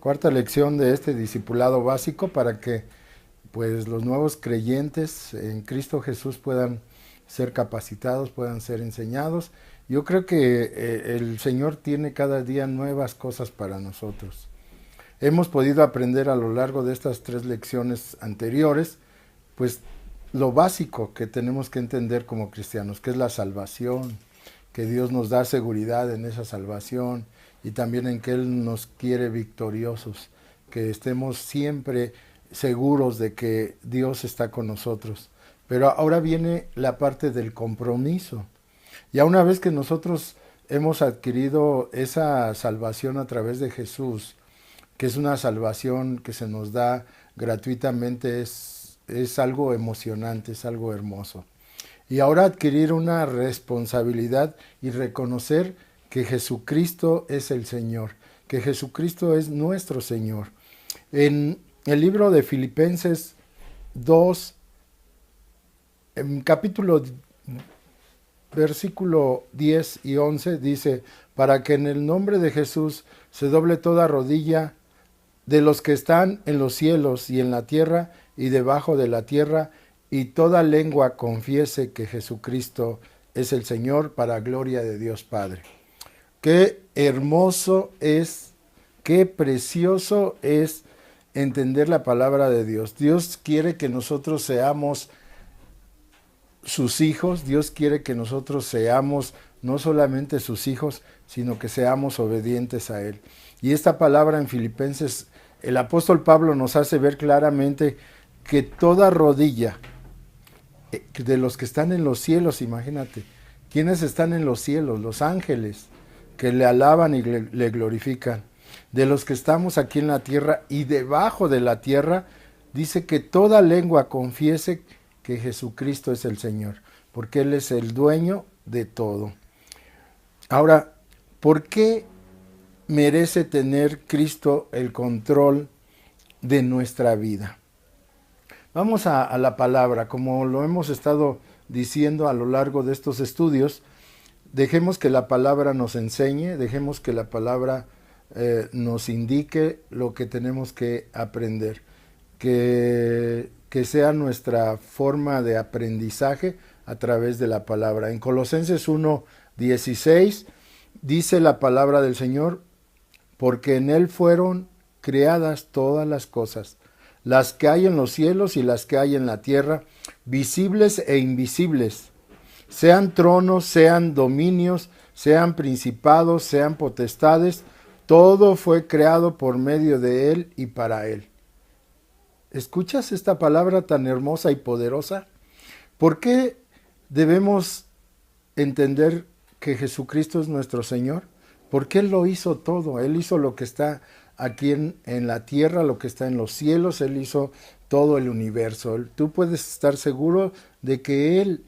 Cuarta lección de este discipulado básico para que pues los nuevos creyentes en Cristo Jesús puedan ser capacitados, puedan ser enseñados. Yo creo que el Señor tiene cada día nuevas cosas para nosotros. Hemos podido aprender a lo largo de estas 3 lecciones anteriores, pues lo básico que tenemos que entender como cristianos, que es la salvación, que Dios nos da seguridad en esa salvación y también en que Él nos quiere victoriosos, que estemos siempre seguros de que Dios está con nosotros. Pero ahora viene la parte del compromiso. Ya una vez que nosotros hemos adquirido esa salvación a través de Jesús, que es una salvación que se nos da gratuitamente, es algo emocionante, es algo hermoso. Y ahora adquirir una responsabilidad y reconocer que Jesucristo es el Señor, que Jesucristo es nuestro Señor. En el libro de Filipenses 2, en capítulo versículo 10 y 11 dice, para que en el nombre de Jesús se doble toda rodilla de los que están en los cielos y en la tierra y debajo de la tierra, y toda lengua confiese que Jesucristo es el Señor, para gloria de Dios Padre. Qué hermoso es, qué precioso es entender la palabra de Dios. Dios quiere que nosotros seamos sus hijos. Dios quiere que nosotros seamos no solamente sus hijos, sino que seamos obedientes a Él. Y esta palabra en Filipenses, el apóstol Pablo nos hace ver claramente que toda rodilla de los que están en los cielos, imagínate, ¿quiénes están en los cielos? Los ángeles, que le alaban y le glorifican. De los que estamos aquí en la tierra y debajo de la tierra, dice que toda lengua confiese que Jesucristo es el Señor, porque Él es el dueño de todo. Ahora, ¿por qué merece tener Cristo el control de nuestra vida? Vamos a la palabra, como lo hemos estado diciendo a lo largo de estos estudios. Dejemos que la palabra nos enseñe, dejemos que la palabra nos indique lo que tenemos que aprender, que sea nuestra forma de aprendizaje a través de la palabra. En Colosenses 1:16 dice la palabra del Señor, porque en Él fueron creadas todas las cosas, las que hay en los cielos y las que hay en la tierra, visibles e invisibles, sean tronos, sean dominios, sean principados, sean potestades, todo fue creado por medio de Él y para Él. ¿Escuchas esta palabra tan hermosa y poderosa? ¿Por qué debemos entender que Jesucristo es nuestro Señor? Porque Él lo hizo todo. Él hizo lo que está aquí en la tierra, lo que está en los cielos. Él hizo todo el universo. Tú puedes estar seguro de que Él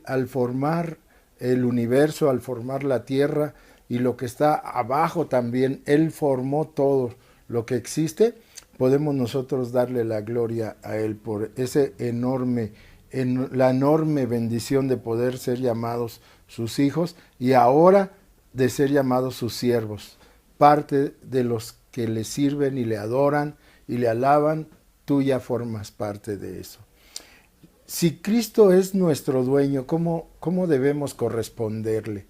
al formar el universo, al formar la tierra y lo que está abajo también, Él formó todo lo que existe. Podemos nosotros darle la gloria a Él por ese la enorme bendición de poder ser llamados sus hijos y ahora de ser llamados sus siervos. Parte de los que le sirven y le adoran y le alaban, tú ya formas parte de eso. Si Cristo es nuestro dueño, ¿cómo debemos corresponderle?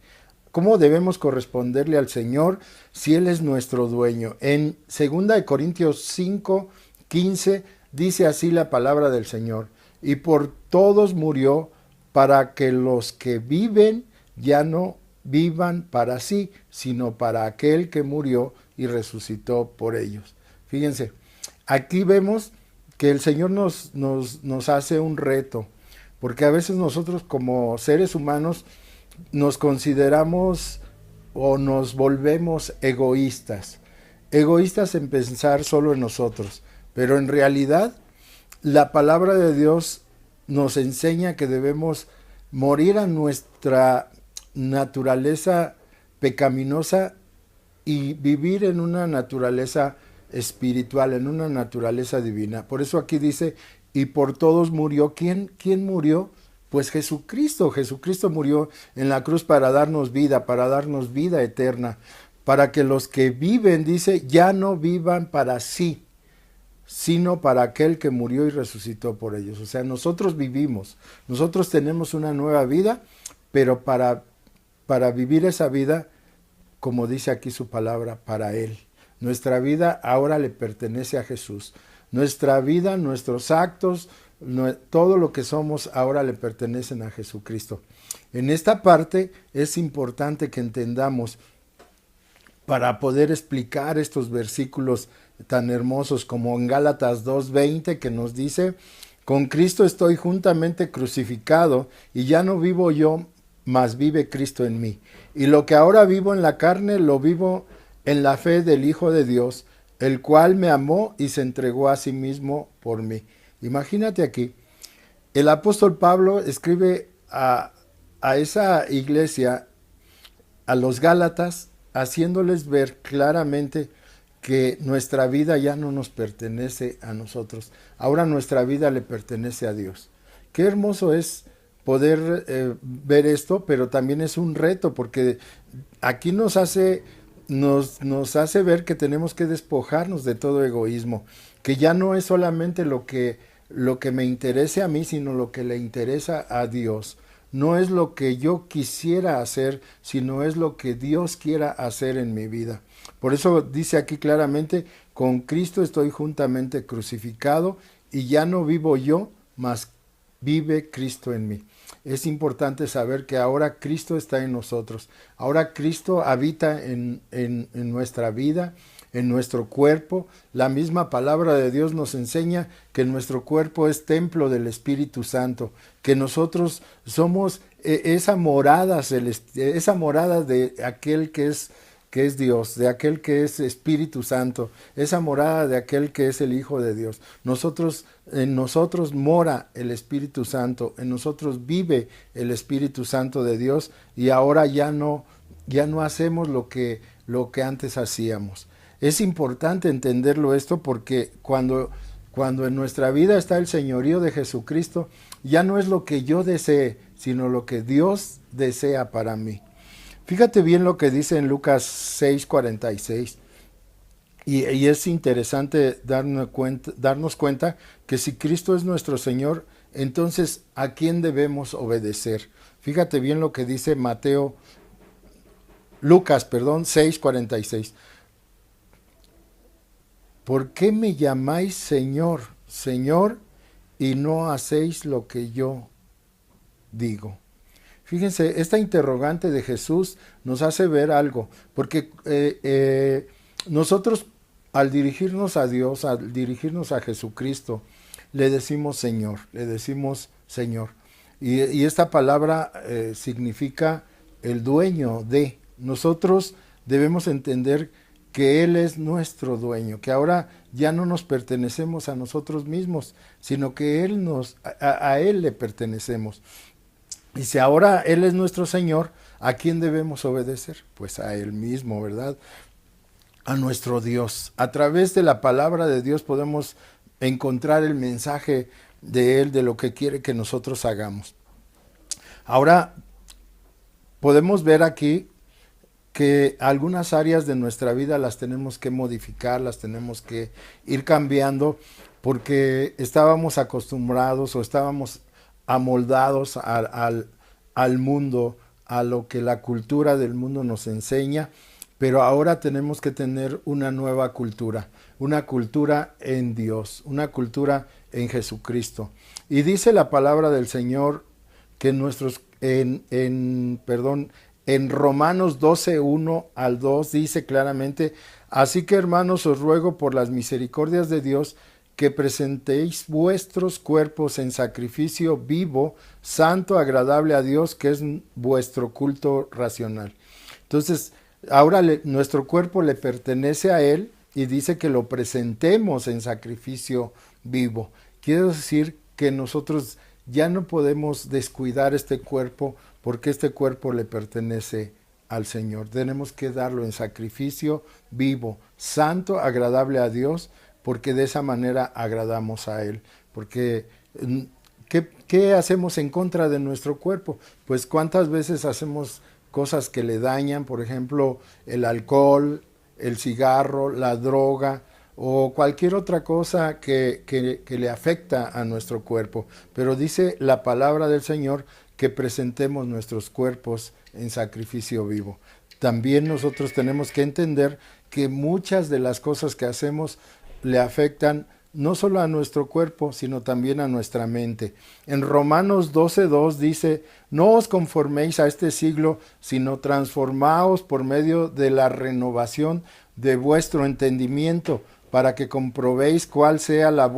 ¿Cómo debemos corresponderle al Señor si Él es nuestro dueño? En 2 Corintios 5:15 dice así la palabra del Señor, y por todos murió para que los que viven ya no vivan para sí, sino para aquel que murió y resucitó por ellos. Fíjense, aquí vemos que el Señor nos hace un reto, porque a veces nosotros como seres humanos nos consideramos o nos volvemos egoístas en pensar solo en nosotros, pero en realidad la palabra de Dios nos enseña que debemos morir a nuestra naturaleza pecaminosa y vivir en una naturaleza espiritual, en una naturaleza divina. Por eso aquí dice, y por todos murió. ¿Quién murió? Pues Jesucristo. Jesucristo murió en la cruz para darnos vida eterna, para que los que viven, dice, ya no vivan para sí, sino para aquel que murió y resucitó por ellos. O sea, nosotros vivimos, nosotros tenemos una nueva vida, pero para vivir esa vida, como dice aquí su palabra, para Él. Nuestra vida ahora le pertenece a Jesús. Nuestra vida, nuestros actos, todo lo que somos ahora le pertenecen a Jesucristo. En esta parte es importante que entendamos, para poder explicar estos versículos tan hermosos como en Gálatas 2:20, que nos dice: con Cristo estoy juntamente crucificado, y ya no vivo yo, mas vive Cristo en mí. Y lo que ahora vivo en la carne, lo vivo en la fe del Hijo de Dios, el cual me amó y se entregó a sí mismo por mí. Imagínate aquí, el apóstol Pablo escribe a esa iglesia, a los Gálatas, haciéndoles ver claramente que nuestra vida ya no nos pertenece a nosotros. Ahora nuestra vida le pertenece a Dios. Qué hermoso es poder ver esto, pero también es un reto, porque aquí nos hace ver que tenemos que despojarnos de todo egoísmo, que ya no es solamente lo que me interese a mí, sino lo que le interesa a Dios. No es lo que yo quisiera hacer, sino es lo que Dios quiera hacer en mi vida. Por eso dice aquí claramente: con Cristo estoy juntamente crucificado, y ya no vivo yo, mas vive Cristo en mí. Es importante saber que ahora Cristo está en nosotros. Ahora Cristo habita en nuestra vida, en nuestro cuerpo. La misma palabra de Dios nos enseña que nuestro cuerpo es templo del Espíritu Santo, que nosotros somos esa morada celestial, esa morada de aquel que es Dios, de aquel que es Espíritu Santo, esa morada de aquel que es el Hijo de Dios. En nosotros mora el Espíritu Santo, en nosotros vive el Espíritu Santo de Dios, y ahora ya no hacemos lo que antes hacíamos. Es importante entenderlo esto, porque cuando en nuestra vida está el señorío de Jesucristo, ya no es lo que yo desee, sino lo que Dios desea para mí. Fíjate bien lo que dice en Lucas 6:46. Y es interesante darnos cuenta que si Cristo es nuestro Señor, entonces ¿a quién debemos obedecer? Fíjate bien lo que dice Lucas 6:46. ¿Por qué me llamáis Señor, Señor, y no hacéis lo que yo digo? Fíjense, esta interrogante de Jesús nos hace ver algo, porque nosotros, al dirigirnos a Dios, al dirigirnos a Jesucristo, le decimos Señor, le decimos Señor. Y esta palabra significa el dueño de. Nosotros debemos entender que Él es nuestro dueño, que ahora ya no nos pertenecemos a nosotros mismos, sino que a Él le pertenecemos. Y si ahora Él es nuestro Señor, ¿a quién debemos obedecer? Pues a Él mismo, ¿verdad? A nuestro Dios. A través de la palabra de Dios podemos encontrar el mensaje de Él, de lo que quiere que nosotros hagamos. Ahora, podemos ver aquí que algunas áreas de nuestra vida las tenemos que modificar, las tenemos que ir cambiando, porque estábamos acostumbrados o estábamos amoldados al mundo, a lo que la cultura del mundo nos enseña, pero ahora tenemos que tener una nueva cultura, una cultura en Dios, una cultura en Jesucristo. Y dice la palabra del Señor que en Romanos 12:1-2 dice claramente: así que, hermanos, os ruego por las misericordias de Dios que presentéis vuestros cuerpos en sacrificio vivo, santo, agradable a Dios, que es vuestro culto racional. Entonces, ahora nuestro cuerpo le pertenece a Él, y dice que lo presentemos en sacrificio vivo. Quiere decir que nosotros ya no podemos descuidar este cuerpo, porque este cuerpo le pertenece al Señor. Tenemos que darlo en sacrificio vivo, santo, agradable a Dios, porque de esa manera agradamos a Él. Porque ¿qué hacemos en contra de nuestro cuerpo? Pues cuántas veces hacemos cosas que le dañan, por ejemplo, el alcohol, el cigarro, la droga o cualquier otra cosa que le afecta a nuestro cuerpo. Pero dice la palabra del Señor que presentemos nuestros cuerpos en sacrificio vivo. También nosotros tenemos que entender que muchas de las cosas que hacemos le afectan no solo a nuestro cuerpo, sino también a nuestra mente. En Romanos 12:2 dice, no os conforméis a este siglo, sino transformaos por medio de la renovación de vuestro entendimiento, para que comprobéis cuál sea la